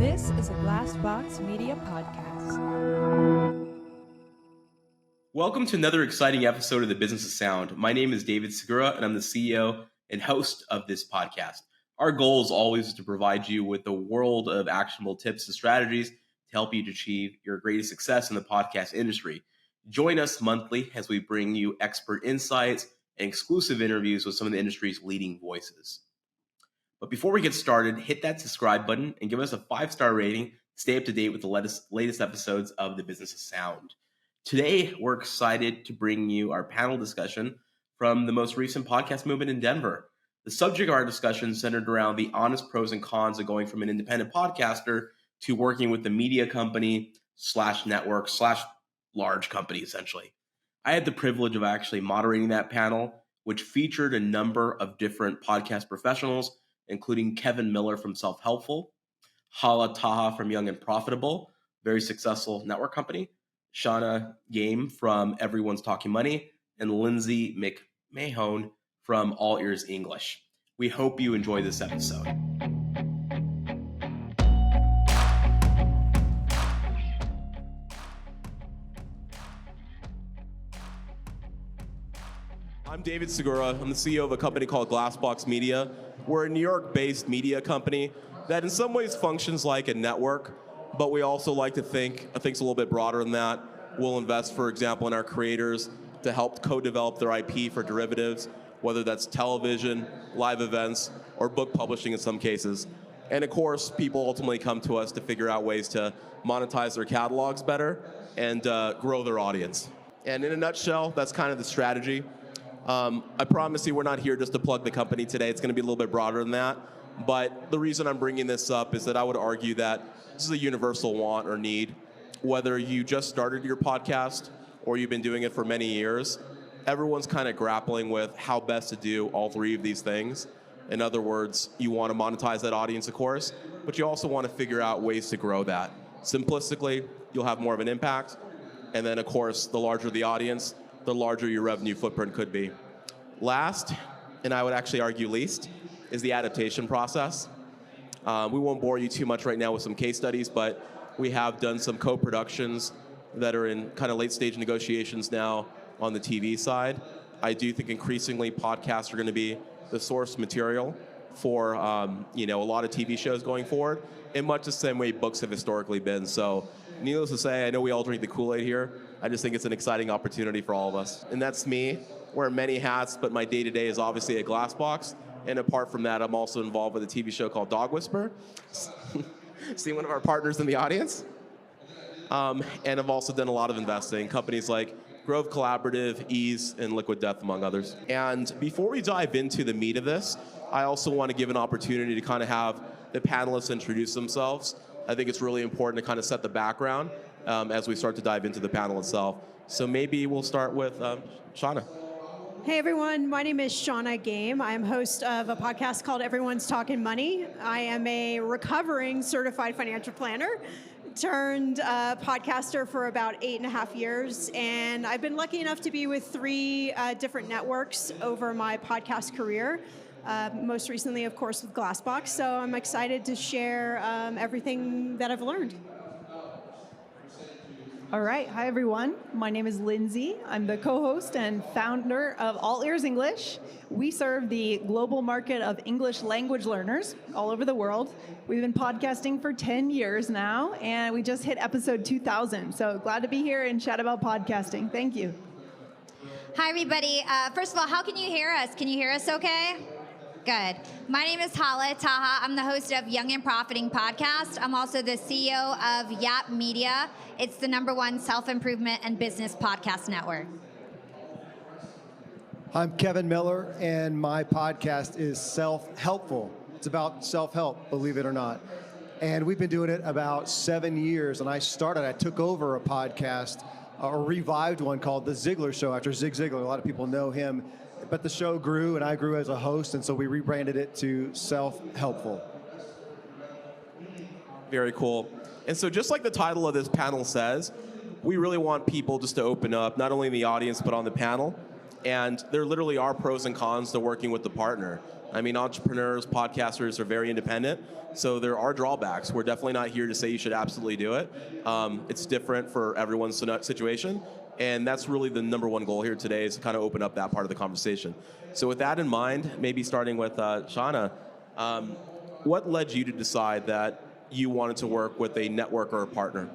This is a Glassbox Media Podcast. Welcome to another exciting episode of The Business of Sound. My name is David Segura, and I'm the CEO and host of this podcast. Our goal is always to provide you with a world of actionable tips and strategies to help you to achieve your greatest success in the podcast industry. Join us monthly as we bring you expert insights and exclusive interviews with some of the industry's leading voices. But before we get started, hit that subscribe button and give us a 5-star rating to stay up to date with the latest episodes of The Business of Sound. Today, we're excited to bring you our panel discussion from the most recent podcast movement in Denver. The subject of our discussion centered around the honest pros and cons of going from an independent podcaster to working with the media company / network / large company, essentially. I had the privilege of actually moderating that panel, which featured a number of different podcast professionals, including Kevin Miller from Self-Helpful, Hala Taha from Young and Profitable, very successful network company, Shannah Game from Everyone's Talking Money, and Lindsay McMahon from All Ears English. We hope you enjoy this episode. I'm David Segura. I'm the CEO of a company called Glassbox Media. We're a New York-based media company that in some ways functions like a network, but we also like to think a little bit broader than that. We'll invest, for example, in our creators to help co-develop their IP for derivatives, whether that's television, live events, or book publishing in some cases. And of course, people ultimately come to us to figure out ways to monetize their catalogs better and grow their audience. And in a nutshell, that's kind of the strategy. I promise you we're not here just to plug the company today. It's going to be a little bit broader than that. But the reason I'm bringing this up is that I would argue that this is a universal want or need. Whether you just started your podcast or you've been doing it for many years, everyone's kind of grappling with how best to do all three of these things. In other words, you want to monetize that audience, of course, but you also want to figure out ways to grow that. Simplistically, you'll have more of an impact. And then, of course, the larger the audience, the larger your revenue footprint could be. Last, and I would actually argue least, is the adaptation process. We won't bore you too much right now with some case studies, but we have done some co-productions that are in kind of late-stage negotiations now on the TV side. I do think increasingly podcasts are going to be the source material for a lot of TV shows going forward, in much the same way books have historically been. So, needless to say, I know we all drink the Kool-Aid here. I just think it's an exciting opportunity for all of us. And that's me, wearing many hats, but my day-to-day is obviously at Glassbox. And apart from that, I'm also involved with a TV show called Dog Whisper. See one of our partners in the audience. And I've also done a lot of investing, companies like Grove Collaborative, Ease, and Liquid Death, among others. And before we dive into the meat of this, I also want to give an opportunity to kind of have the panelists introduce themselves. I think it's really important to kind of set the background as we start to dive into the panel itself. So maybe we'll start with Shannah. Hey everyone, my name is Shannah Game. I'm host of a podcast called Everyone's Talking Money. I am a recovering certified financial planner turned podcaster for about 8.5 years. And I've been lucky enough to be with 3 different networks over my podcast career. Most recently, of course, with Glassbox. So I'm excited to share everything that I've learned. All right. Hi, everyone. My name is Lindsay. I'm the co-host and founder of All Ears English. We serve the global market of English language learners all over the world. We've been podcasting for 10 years now, and we just hit episode 2000. So glad to be here and chat about podcasting. Thank you. Hi, everybody. First of all, how can you hear us? Can you hear us okay? Good. My name is Hala Taha. I'm the host of Young and Profiting podcast. I'm also the CEO of Yap Media. It's the #1 self-improvement and business podcast network. I'm Kevin Miller, and my podcast is Self-Helpful. It's about self-help, believe it or not. And we've been doing it about 7 years, and I took over a podcast, a revived one called The Ziglar Show after Zig Ziglar. A lot of people know him. But the show grew, and I grew as a host, and so we rebranded it to Self-Helpful. Very cool. And so just like the title of this panel says, we really want people just to open up, not only in the audience, but on the panel. And there literally are pros and cons to working with the partner. I mean, entrepreneurs, podcasters are very independent, so there are drawbacks. We're definitely not here to say you should absolutely do it. It's different for everyone's situation, and that's really the number one goal here today, is to kind of open up that part of the conversation. So with that in mind, maybe starting with Shannah, what led you to decide that you wanted to work with a network or a partner?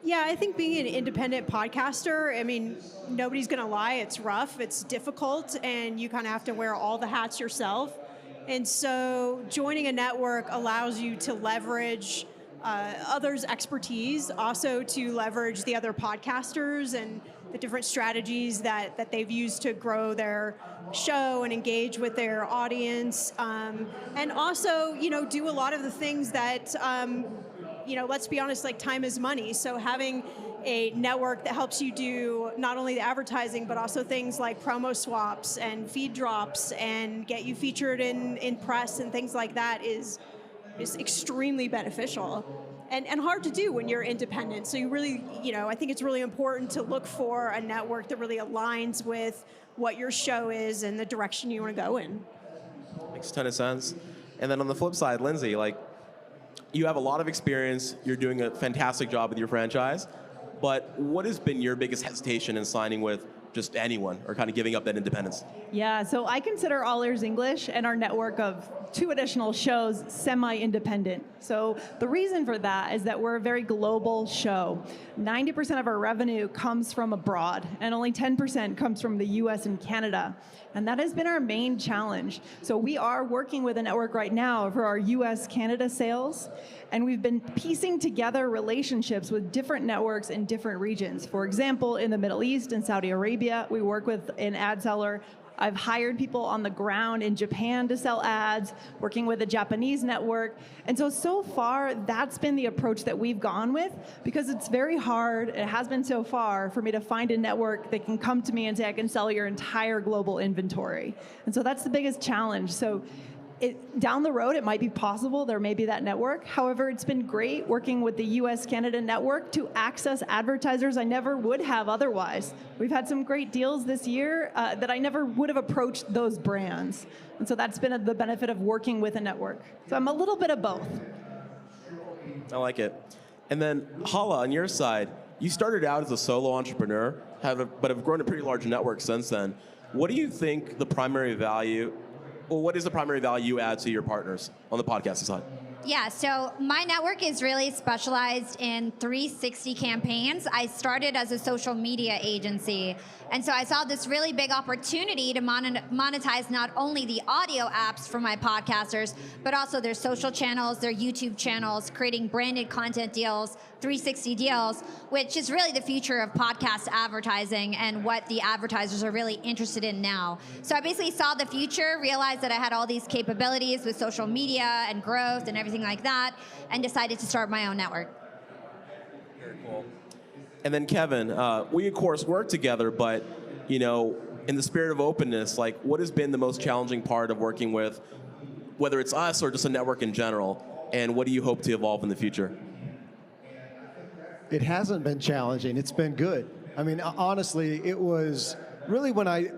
Yeah, I think being an independent podcaster, I mean, nobody's going to lie, it's rough, it's difficult, and you kind of have to wear all the hats yourself. And so joining a network allows you to leverage others' expertise, also to leverage the other podcasters and the different strategies that they've used to grow their show and engage with their audience. And also, do a lot of the things that let's be honest, like time is money. So having a network that helps you do not only the advertising, but also things like promo swaps and feed drops and get you featured in press and things like that is extremely beneficial and hard to do when you're independent. So you really, I think it's really important to look for a network that really aligns with what your show is and the direction you want to go in. Makes a ton of sense. And then on the flip side, Lindsay, you have a lot of experience, you're doing a fantastic job with your franchise, but what has been your biggest hesitation in signing with just anyone or kind of giving up that independence? Yeah, so I consider All Ears English and our network of 2 additional shows semi-independent. So the reason for that is that we're a very global show. 90% of our revenue comes from abroad, and only 10% comes from the US and Canada. And that has been our main challenge. So we are working with a network right now for our US-Canada sales, and we've been piecing together relationships with different networks in different regions. For example, in the Middle East and Saudi Arabia, we work with an ad seller. I've hired people on the ground in Japan to sell ads, working with a Japanese network. And so far, that's been the approach that we've gone with, because it's very hard, it has been so far, for me to find a network that can come to me and say, I can sell your entire global inventory. And so that's the biggest challenge. So down the road, it might be possible, there may be that network. However, it's been great working with the US-Canada network to access advertisers I never would have otherwise. We've had some great deals this year that I never would have approached those brands. And so that's been the benefit of working with a network. So I'm a little bit of both. I like it. And then Hala, on your side, you started out as a solo entrepreneur, but have grown a pretty large network since then. What do you think the primary value what is the primary value you add to your partners on the podcasting side? Yeah, so my network is really specialized in 360 campaigns. I started as a social media agency, and so I saw this really big opportunity to monetize not only the audio apps for my podcasters, but also their social channels, their YouTube channels, creating branded content deals, 360 deals, which is really the future of podcast advertising and what the advertisers are really interested in now. So I basically saw the future, realized that I had all these capabilities with social media and growth and everything like that, and decided to start my own network. Very cool. And then Kevin, we of course work together, but in the spirit of openness, what has been the most challenging part of working with, whether it's us or just a network in general, and what do you hope to evolve in the future? It hasn't been challenging. It's been good. I mean, honestly, it was really when I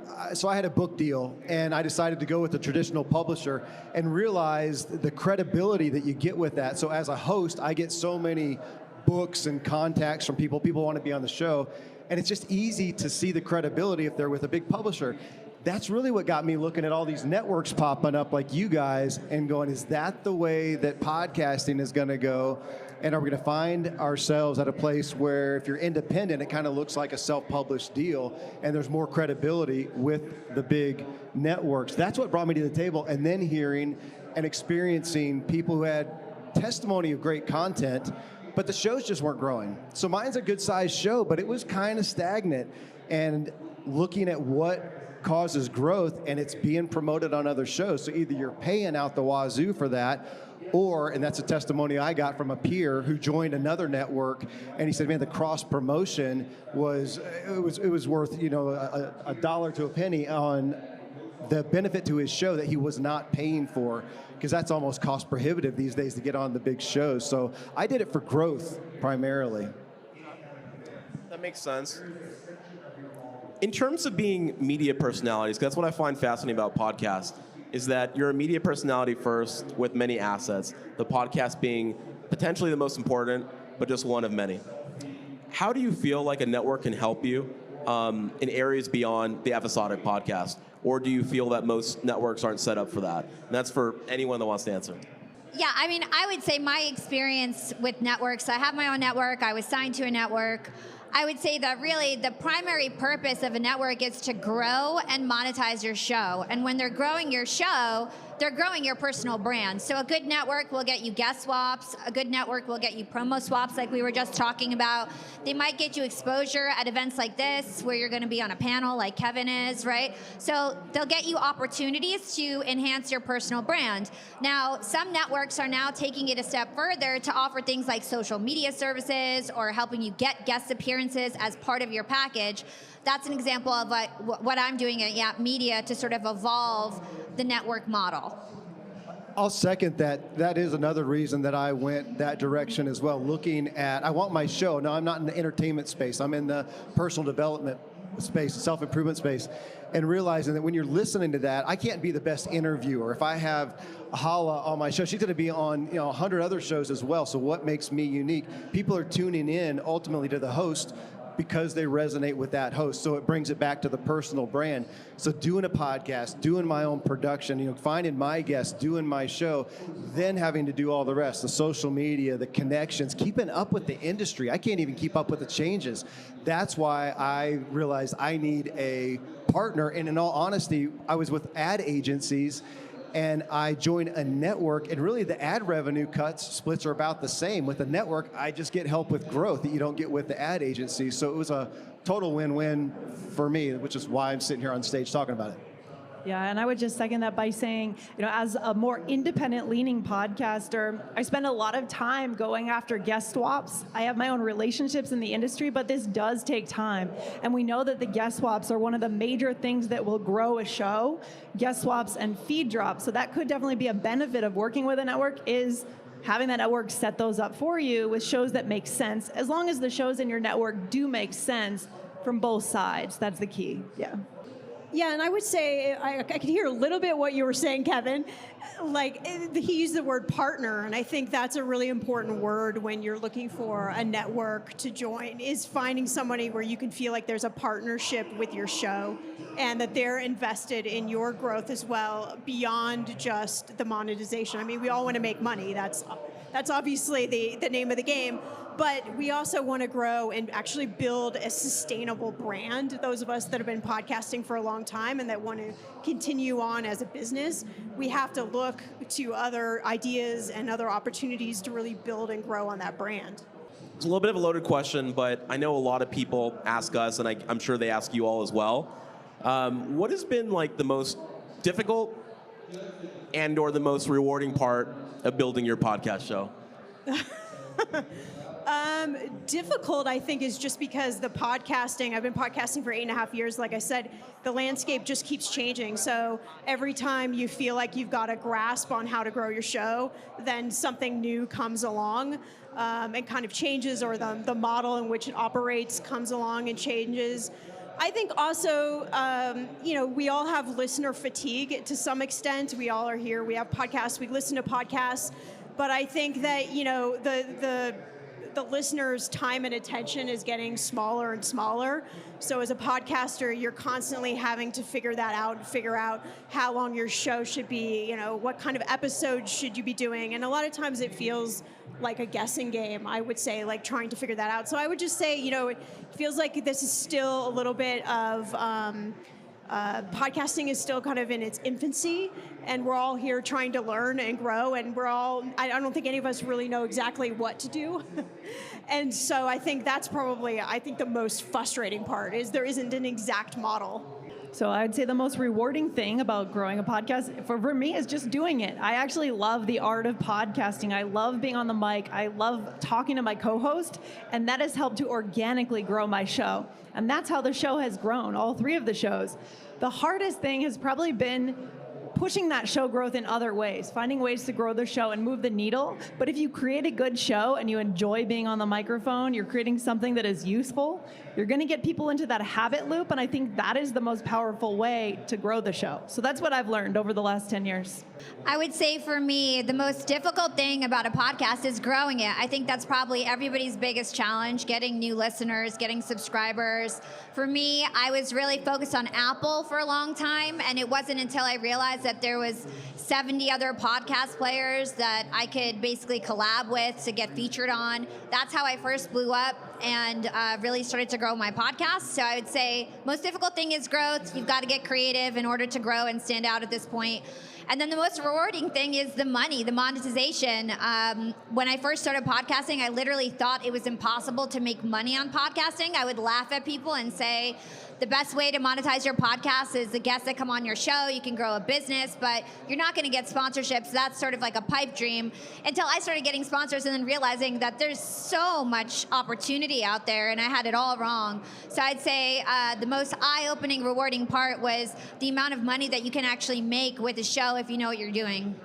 had a book deal, and I decided to go with a traditional publisher and realized the credibility that you get with that. So as a host, I get so many books and contacts from people want to be on the show, and it's just easy to see the credibility if they're with a big publisher. That's really what got me looking at all these networks popping up like you guys and going, is that the way that podcasting is going to go? And are we going to find ourselves at a place where if you're independent, it kind of looks like a self-published deal and there's more credibility with the big networks? That's what brought me to the table. And then hearing and experiencing people who had testimony of great content, but the shows just weren't growing. So mine's a good sized show, but it was kind of stagnant. And looking at what causes growth, and it's being promoted on other shows. So either you're paying out the wazoo for that, or, and that's a testimony I got from a peer who joined another network, and he said, man, the cross promotion was worth, a dollar to a penny on the benefit to his show that he was not paying for, because that's almost cost prohibitive these days to get on the big shows. So I did it for growth primarily. That makes sense. In terms of being media personalities, 'cause that's what I find fascinating about podcasts, is that you're a media personality first with many assets, the podcast being potentially the most important, but just one of many. How do you feel like a network can help you in areas beyond the episodic podcast? Or do you feel that most networks aren't set up for that? And that's for anyone that wants to answer. Yeah, I mean, I would say my experience with networks, I have my own network, I was signed to a network. I would say that really the primary purpose of a network is to grow and monetize your show. And when they're growing your show, they're growing your personal brand. So a good network will get you guest swaps. A good network will get you promo swaps like we were just talking about. They might get you exposure at events like this where you're going to be on a panel like Kevin is, right? So they'll get you opportunities to enhance your personal brand. Now, some networks are now taking it a step further to offer things like social media services or helping you get guest appearances as part of your package. That's an example of what I'm doing at Yap Media to sort of evolve the network model. I'll second that. That is another reason that I went that direction as well, looking at, I want my show. Now, I'm not in the entertainment space. I'm in the personal development space, self-improvement space, and realizing that when you're listening to that, I can't be the best interviewer. If I have Hala on my show, she's going to be on 100 other shows as well. So what makes me unique? People are tuning in ultimately to the host because they resonate with that host. So it brings it back to the personal brand. So doing a podcast, doing my own production, finding my guests, doing my show, then having to do all the rest, the social media, the connections, keeping up with the industry. I can't even keep up with the changes. That's why I realized I need a partner. And in all honesty, I was with ad agencies and I joined a network, and really the ad revenue splits are about the same. With a network, I just get help with growth that you don't get with the ad agency. So it was a total win-win for me, which is why I'm sitting here on stage talking about it. Yeah, and I would just second that by saying, as a more independent-leaning podcaster, I spend a lot of time going after guest swaps. I have my own relationships in the industry, but this does take time. And we know that the guest swaps are one of the major things that will grow a show, guest swaps and feed drops. So that could definitely be a benefit of working with a network, is having that network set those up for you with shows that make sense, as long as the shows in your network do make sense from both sides. That's the key, yeah. Yeah, and I would say, I could hear a little bit what you were saying, Kevin. Like, he used the word partner, and I think that's a really important word when you're looking for a network to join, is finding somebody where you can feel like there's a partnership with your show and that they're invested in your growth as well, beyond just the monetization. I mean, we all want to make money. That's obviously the name of the game. But we also want to grow and actually build a sustainable brand. Those of us that have been podcasting for a long time and that want to continue on as a business, we have to look to other ideas and other opportunities to really build and grow on that brand. It's a little bit of a loaded question, but I know a lot of people ask us, and I'm sure they ask you all as well. What has been like the most difficult and or the most rewarding part of building your podcast show? Difficult, I think, is just because the podcasting, I've been podcasting for 8.5 years. Like I said, the landscape just keeps changing. So every time you feel like you've got a grasp on how to grow your show, then something new comes along and kind of changes, or the model in which it operates comes along and changes. I think also, we all have listener fatigue to some extent. We all are here. We have podcasts. We listen to podcasts. But I think that, the listener's time and attention is getting smaller and smaller. So as a podcaster, you're constantly having to figure that out and figure out how long your show should be, what kind of episodes should you be doing. And a lot of times it feels like a guessing game, I would say, like trying to figure that out. So I would just say, it feels like this is still a little bit of, podcasting is still kind of in its infancy, and we're all here trying to learn and grow, and I don't think any of us really know exactly what to do. And so I think that's probably, the most frustrating part, is there isn't an exact model. So I'd say the most rewarding thing about growing a podcast for me is just doing it. I actually love the art of podcasting. I love being on the mic. I love talking to my co-host, and that has helped to organically grow my show. And that's how the show has grown, all three of the shows. The hardest thing has probably been pushing that show growth in other ways, finding ways to grow the show and move the needle. But if you create a good show and you enjoy being on the microphone, you're creating something that is useful, you're going to get people into that habit loop, and I think that is the most powerful way to grow the show. So that's what I've learned over the last 10 years. I would say for me, the most difficult thing about a podcast is growing it. I think that's probably everybody's biggest challenge, getting new listeners, getting subscribers. For me, I was really focused on Apple for a long time, and it wasn't until I realized that there was 70 other podcast players that I could basically collab with to get featured on. That's how I first blew up and really started to grow my podcast. So I would say most difficult thing is growth. You've got to get creative in order to grow and stand out at this point. And then the most rewarding thing is the money, the monetization. When I first started podcasting, I literally thought it was impossible to make money on podcasting. I would laugh at people and say, the best way to monetize your podcast is the guests that come on your show. You can grow a business, but you're not going to get sponsorships. That's sort of like a pipe dream until I started getting sponsors and then realizing that there's so much opportunity out there, and I had it all wrong. So I'd say the most eye-opening, rewarding part was the amount of money that you can actually make with a show if you know what you're doing.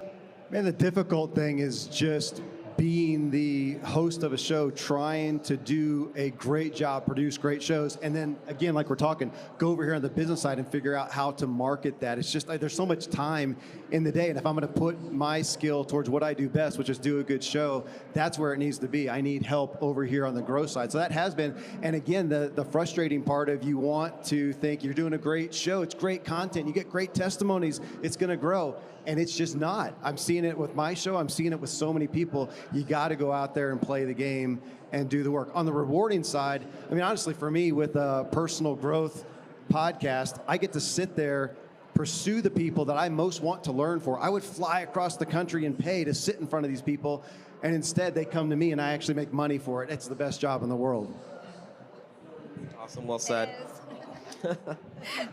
Man, the difficult thing is just being the host of a show, trying to do a great job, produce great shows, and then again, like we're talking, go over here on the business side and figure out how to market that. It's just like there's so much time in the day, and if I'm going to put my skill towards what I do best, which is do a good show, that's where it needs to be. I need help over here on the growth side. So that has been, and again, the frustrating part of you want to think you're doing a great show, it's great content, you get great testimonies, it's going to grow. And it's just not. I'm seeing it with my show. I'm seeing it with so many people. You got to go out there and play the game and do the work. On the rewarding side, I mean, honestly, for me, with a personal growth podcast, I get to sit there, pursue the people that I most want to learn for. I would fly across the country and pay to sit in front of these people, and instead they come to me and I actually make money for it. It's the best job in the world. Awesome, well said.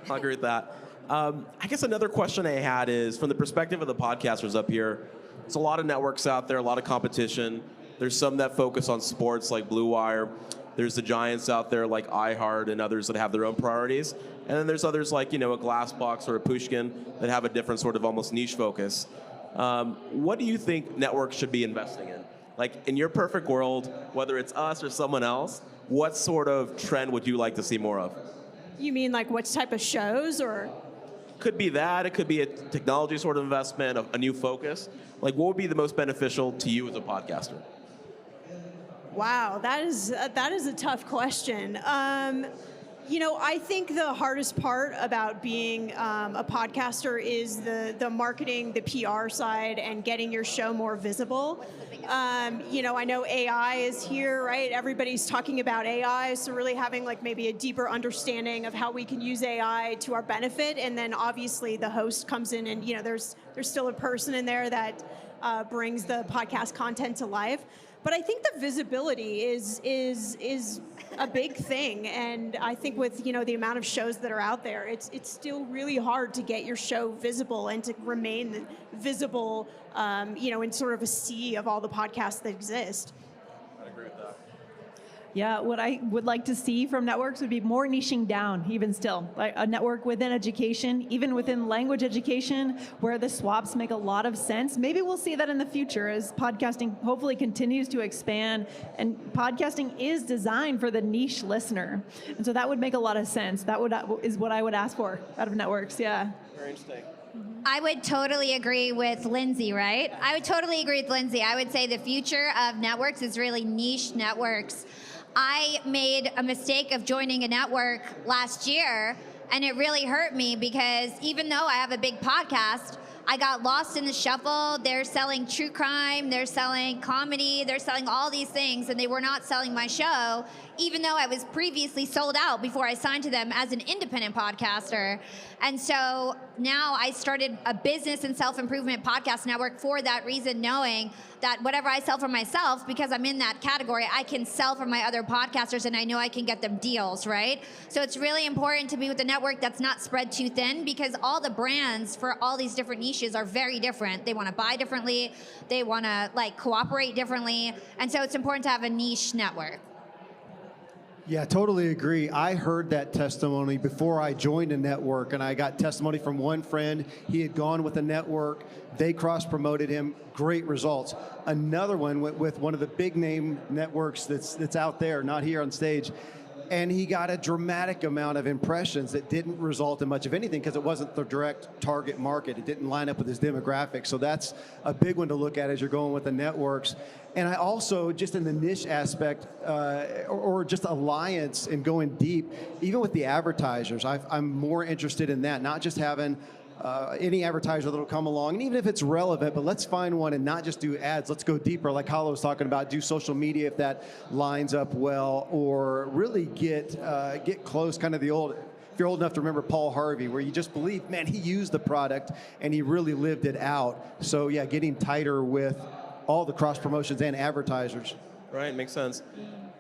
I agree with that. I guess another question I had is, from the perspective of the podcasters up here, there's a lot of networks out there, a lot of competition. There's some that focus on sports like Blue Wire. There's the giants out there like iHeart and others that have their own priorities. And then there's others like, a Glassbox or a Pushkin that have a different sort of almost niche focus. What do you think networks should be investing in? Like, in your perfect world, whether it's us or someone else, what sort of trend would you like to see more of? You mean like what type of shows, or? Could be that. It could be a technology sort of investment, a new focus. Like, what would be the most beneficial to you as a podcaster? Wow, that is a tough question. I think the hardest part about being a podcaster is the marketing, the PR side, and getting your show more visible. I know AI is here, right? Everybody's talking about AI, so really having like maybe a deeper understanding of how we can use AI to our benefit, and then obviously the host comes in, and there's still a person in there that brings the podcast content to life. But I think the visibility is a big thing, and I think with the amount of shows that are out there, it's still really hard to get your show visible and to remain visible, in sort of a sea of all the podcasts that exist. I agree with that. Yeah, what I would like to see from networks would be more niching down, even still. Like a network within education, even within language education, where the swaps make a lot of sense. Maybe we'll see that in the future as podcasting hopefully continues to expand. And podcasting is designed for the niche listener. And so that would make a lot of sense. That is what I would ask for out of networks, yeah. Very interesting. I would totally agree with Lindsay, right? I would totally agree with Lindsay. I would say the future of networks is really niche networks. I made a mistake of joining a network last year, and it really hurt me because even though I have a big podcast, I got lost in the shuffle. They're selling true crime, they're selling comedy, they're selling all these things, and they were not selling my show, even though I was previously sold out before I signed to them as an independent podcaster. And so now I started a business and self-improvement podcast network for that reason, knowing that whatever I sell for myself, because I'm in that category, I can sell for my other podcasters, and I know I can get them deals, right? So it's really important to be with a network that's not spread too thin, because all the brands for all these different niches are very different. They want to buy differently, they want to cooperate differently, and so it's important to have a niche network. Yeah, totally agree. I heard that testimony before I joined a network, and I got testimony from one friend. He had gone with a network. They cross-promoted him. Great results. Another one went with one of the big name networks that's out there, not here on stage. And he got a dramatic amount of impressions that didn't result in much of anything because it wasn't the direct target market. It didn't line up with his demographics. So that's a big one to look at as you're going with the networks. And I also, just in the niche aspect, or just alliance and going deep, even with the advertisers, I'm more interested in that, not just having any advertiser that'll come along, and even if it's relevant, but let's find one and not just do ads. Let's go deeper, like Hala was talking about, do social media if that lines up well, or really get close, kind of the old, if you're old enough to remember Paul Harvey, where you just believe, man, he used the product and he really lived it out. So yeah, getting tighter with all the cross promotions and advertisers. Right, makes sense.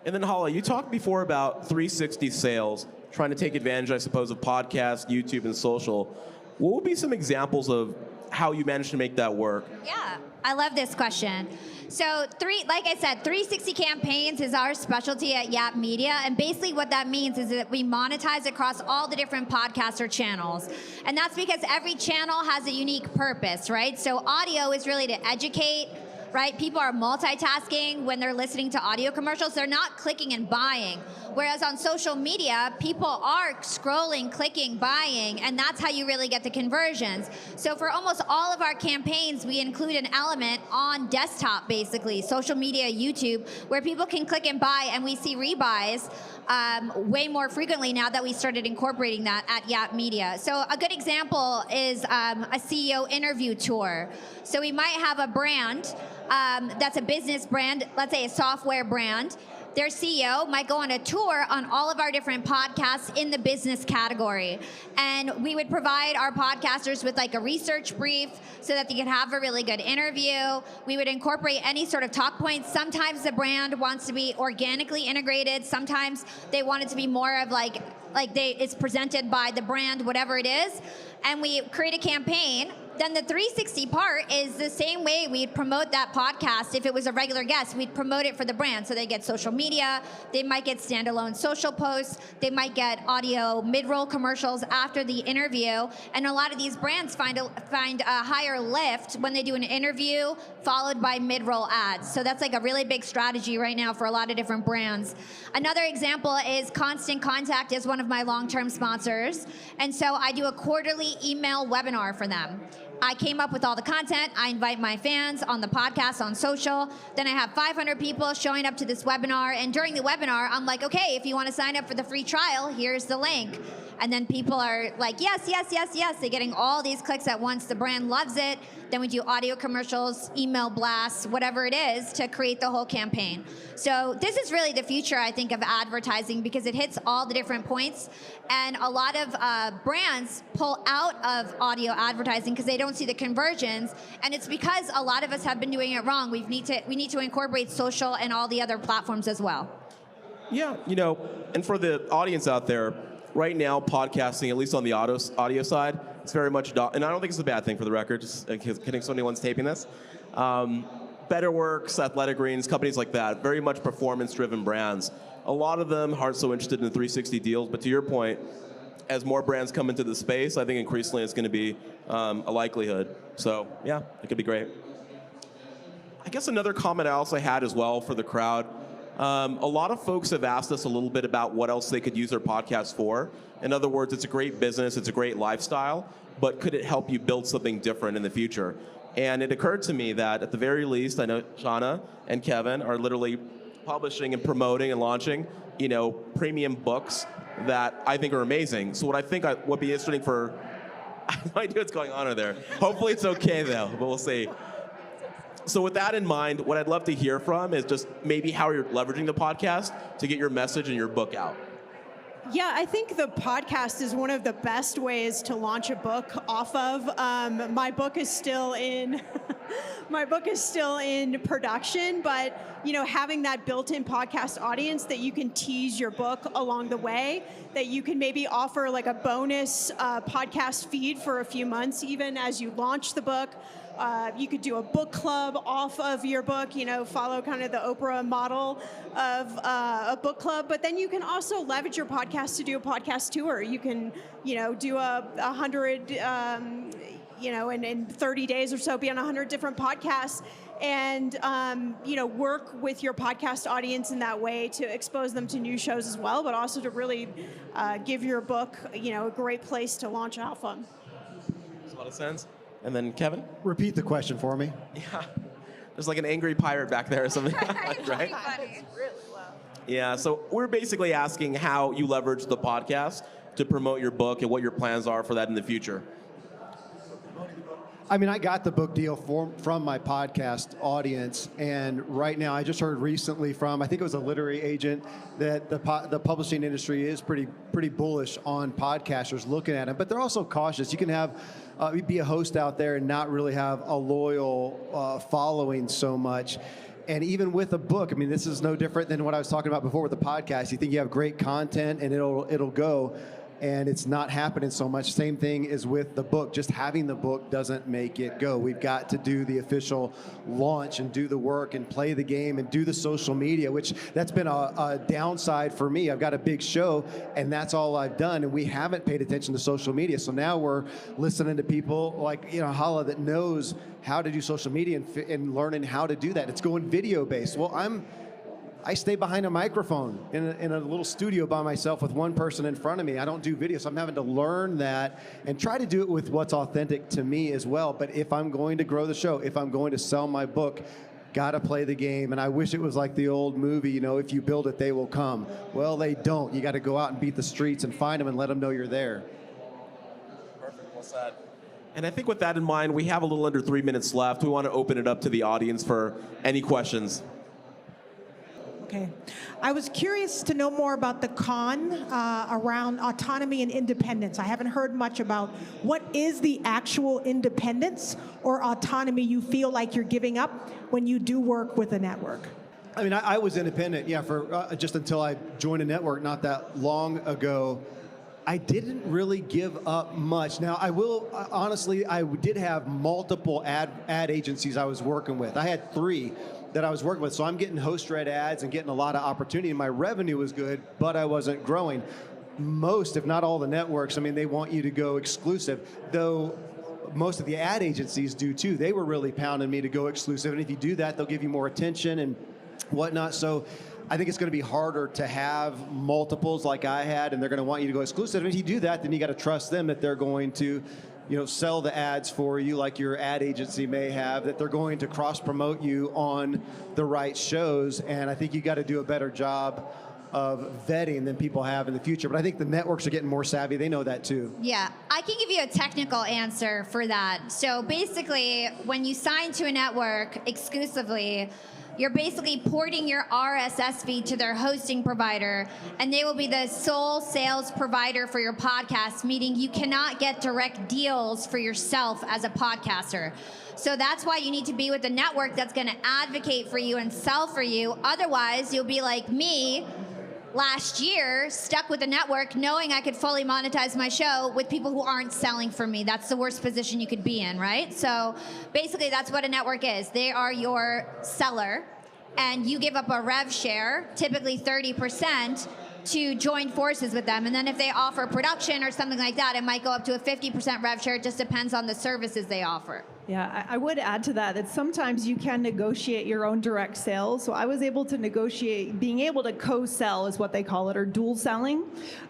And then Hala, you talked before about 360 sales, trying to take advantage, I suppose, of podcasts, YouTube, and social. What would be some examples of how you managed to make that work? Yeah, I love this question. So like I said, 360 campaigns is our specialty at Yap Media, and basically what that means is that we monetize across all the different podcaster channels. And that's because every channel has a unique purpose, right? So audio is really to educate, right? People are multitasking when they're listening to audio commercials. They're not clicking and buying. Whereas on social media, people are scrolling, clicking, buying, and that's how you really get the conversions. So for almost all of our campaigns, we include an element on desktop, basically, social media, YouTube, where people can click and buy, and we see rebuys way more frequently now that we started incorporating that at Yap Media. So a good example is a CEO interview tour. So we might have a brand that's a business brand, let's say a software brand. Their CEO might go on a tour on all of our different podcasts in the business category. And we would provide our podcasters with like a research brief so that they could have a really good interview. We would incorporate any sort of talk points. Sometimes the brand wants to be organically integrated. Sometimes they want it to be more of it's presented by the brand, whatever it is. And we create a campaign. Then the 360 part is the same way we'd promote that podcast. If it was a regular guest, we'd promote it for the brand. So they get social media, they might get standalone social posts, they might get audio mid-roll commercials after the interview. And a lot of these brands find a higher lift when they do an interview followed by mid-roll ads. So that's like a really big strategy right now for a lot of different brands. Another example is Constant Contact is one of my long-term sponsors. And so I do a quarterly email webinar for them. I came up with all the content. I invite my fans on the podcast, on social. Then I have 500 people showing up to this webinar. And during the webinar, I'm like, okay, if you want to sign up for the free trial, here's the link. And then people are like, yes, yes, yes, yes. They're getting all these clicks at once. The brand loves it. Then we do audio commercials, email blasts, whatever it is to create the whole campaign. So this is really the future, I think, of advertising because it hits all the different points. And a lot of brands pull out of audio advertising because they don't see the conversions. And it's because a lot of us have been doing it wrong. We need to incorporate social and all the other platforms as well. Yeah, and for the audience out there, right now, podcasting, at least on the audio side, it's very much, and I don't think it's a bad thing for the record, just kidding, so anyone's taping this. BetterWorks, Athletic Greens, companies like that, very much performance-driven brands. A lot of them aren't so interested in the 360 deals, but to your point, as more brands come into the space, I think increasingly it's going to be a likelihood. So yeah, it could be great. I guess another comment I also had as well for the crowd, a lot of folks have asked us a little bit about what else they could use their podcast for. In other words, it's a great business, it's a great lifestyle, but could it help you build something different in the future? And it occurred to me that at the very least, I know Shannah and Kevin are literally publishing and promoting and launching, premium books that I think are amazing. So what I think would be interesting for, I have no idea what's going on in there. Hopefully it's okay though, but we'll see. So with that in mind, what I'd love to hear from is just maybe how you're leveraging the podcast to get your message and your book out. Yeah, I think the podcast is one of the best ways to launch a book off of. My book is still in production, but having that built-in podcast audience that you can tease your book along the way, that you can maybe offer like a bonus podcast feed for a few months, even as you launch the book. You could do a book club off of your book, follow kind of the Oprah model of a book club. But then you can also leverage your podcast to do a podcast tour. You can, do 100, in 30 days or so, be on 100 different podcasts and, work with your podcast audience in that way to expose them to new shows as well, but also to really give your book, a great place to launch alpha. Makes a lot of sense. And then Kevin? Repeat the question for me. Yeah. There's like an angry pirate back there or something, right? Yeah, so we're basically asking how you leverage the podcast to promote your book and what your plans are for that in the future. I mean, I got the book deal from my podcast audience, and right now I just heard recently from, I think it was a literary agent, that the publishing industry is pretty bullish on podcasters looking at them, but they're also cautious. You can be a host out there and not really have a loyal following so much. And even with a book, I mean, this is no different than what I was talking about before with the podcast. You think you have great content and it'll go, and it's not happening so much. Same thing is with the book. Just having the book doesn't make it go. We've got to do the official launch and do the work and play the game and do the social media, which that's been a downside for me. I've got a big show, and that's all I've done, and we haven't paid attention to social media. So now we're listening to people like Hala that knows how to do social media and learning how to do that. It's going video based. Well, I stay behind a microphone in a little studio by myself with one person in front of me. I don't do video, so I'm having to learn that and try to do it with what's authentic to me as well. But if I'm going to grow the show, if I'm going to sell my book, gotta play the game. And I wish it was like the old movie, if you build it, they will come. Well, they don't. You got to go out and beat the streets and find them and let them know you're there. Perfect, well said. And I think with that in mind, we have a little under 3 minutes left. We want to open it up to the audience for any questions. Okay. I was curious to know more about the con around autonomy and independence. I haven't heard much about what is the actual independence or autonomy you feel like you're giving up when you do work with a network. I mean, I was independent, for just until I joined a network not that long ago. I didn't really give up much. Now, I will, honestly, I did have multiple ad agencies I was working with. I had 3 that I was working with. So I'm getting host-read ads and getting a lot of opportunity. And my revenue was good, but I wasn't growing. Most, if not all the networks, I mean, they want you to go exclusive, though most of the ad agencies do too. They were really pounding me to go exclusive. And if you do that, they'll give you more attention and whatnot. So I think it's going to be harder to have multiples like I had, and they're going to want you to go exclusive. And if you do that, then you got to trust them that they're going to sell the ads for you like your ad agency may have, that they're going to cross-promote you on the right shows. And I think you got to do a better job of vetting than people have in the future. But I think the networks are getting more savvy. They know that too. Yeah, I can give you a technical answer for that. So basically, when you sign to a network exclusively, you're basically porting your RSS feed to their hosting provider, and they will be the sole sales provider for your podcast, meaning you cannot get direct deals for yourself as a podcaster. So that's why you need to be with a network that's going to advocate for you and sell for you. Otherwise, you'll be like me last year, stuck with a network knowing I could fully monetize my show with people who aren't selling for me. That's the worst position you could be in, right? So basically that's what a network is. They are your seller, and you give up a rev share, typically 30%, to join forces with them. And then if they offer production or something like that, it might go up to a 50% rev share. It just depends on the services they offer. Yeah, I would add to that sometimes you can negotiate your own direct sales. So I was able to negotiate, being able to co-sell is what they call it, or dual selling.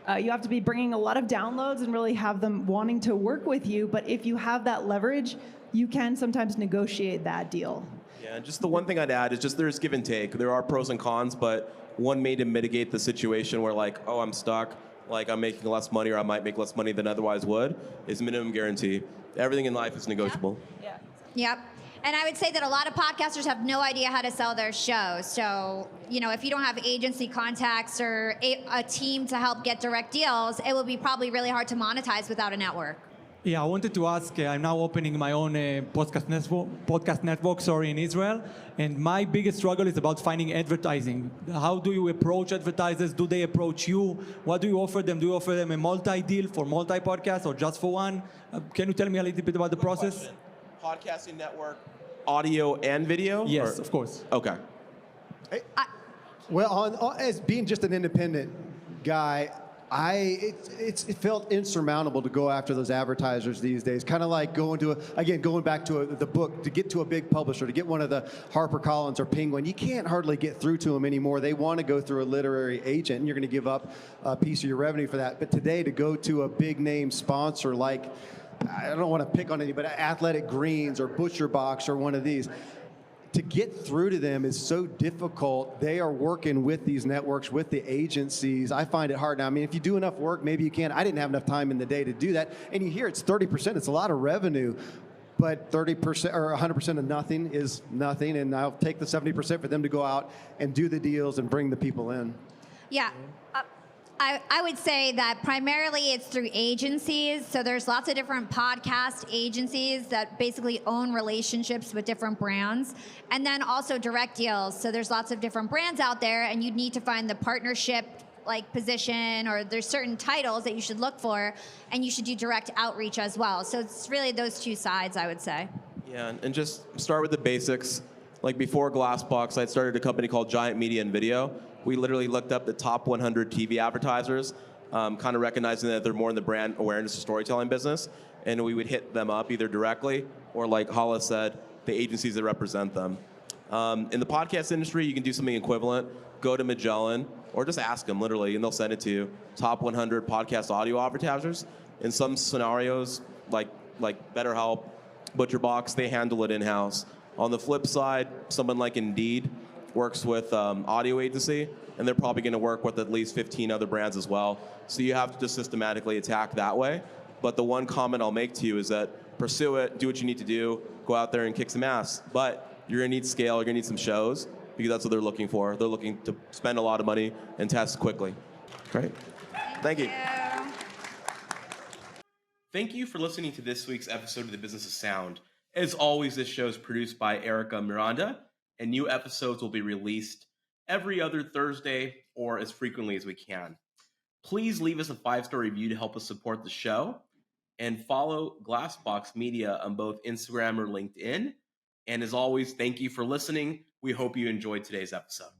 You have to be bringing a lot of downloads and really have them wanting to work with you. But if you have that leverage, you can sometimes negotiate that deal. Yeah, and just the one thing I'd add is just there's give and take. There are pros and cons, but one made to mitigate the situation where like, oh, I'm stuck, like I'm making less money or I might make less money than otherwise would, is minimum guarantee. Everything in life is negotiable. Yeah. Yep. And I would say that a lot of podcasters have no idea how to sell their shows. So, if you don't have agency contacts or a team to help get direct deals, it will be probably really hard to monetize without a network. Yeah, I wanted to ask, I'm now opening my own podcast network, in Israel, and my biggest struggle is about finding advertising. How do you approach advertisers? Do they approach you? What do you offer them? Do you offer them a multi-deal for multi-podcasts or just for one? Can you tell me a little bit about the process? podcasting network audio and video? Yes, of course. Okay. Well, as being just an independent guy, it felt insurmountable to go after those advertisers these days. Kind of like going back to the book, to get to a big publisher, to get one of the HarperCollins or Penguin. You can't hardly get through to them anymore. They want to go through a literary agent, and you're going to give up a piece of your revenue for that. But today, to go to a big name sponsor like, I don't want to pick on any, but Athletic Greens or Butcher Box or one of these, to get through to them is so difficult. They are working with these networks, with the agencies. I find it hard now. I mean, if you do enough work, maybe you can. I didn't have enough time in the day to do that. And you hear it's 30%. It's a lot of revenue. But 30% or 100% of nothing is nothing. And I'll take the 70% for them to go out and do the deals and bring the people in. Yeah. I would say that primarily it's through agencies. So there's lots of different podcast agencies that basically own relationships with different brands. And then also direct deals. So there's lots of different brands out there, and you need to find the partnership like position, or there's certain titles that you should look for, and you should do direct outreach as well. So it's really those two sides, I would say. Yeah, and just start with the basics. Like before Glassbox, I started a company called Giant Media and Video. We literally looked up the top 100 TV advertisers, kind of recognizing that they're more in the brand awareness or storytelling business, and we would hit them up either directly or, like Hala said, the agencies that represent them. In the podcast industry, you can do something equivalent. Go to Magellan or just ask them, literally, and they'll send it to you. Top 100 podcast audio advertisers. In some scenarios, like BetterHelp, ButcherBox, they handle it in-house. On the flip side, someone like Indeed works with audio agency, and they're probably going to work with at least 15 other brands as well. So you have to just systematically attack that way. But the one comment I'll make to you is that pursue it, do what you need to do, go out there and kick some ass. But you're going to need scale, you're going to need some shows, because that's what they're looking for. They're looking to spend a lot of money and test quickly. Great. Thank you. Thank you for listening to this week's episode of The Business of Sound. As always, this show is produced by Erica Miranda, and new episodes will be released every other Thursday or as frequently as we can. Please leave us a 5-star review to help us support the show, and follow Glassbox Media on both Instagram or LinkedIn. And as always, thank you for listening. We hope you enjoyed today's episode.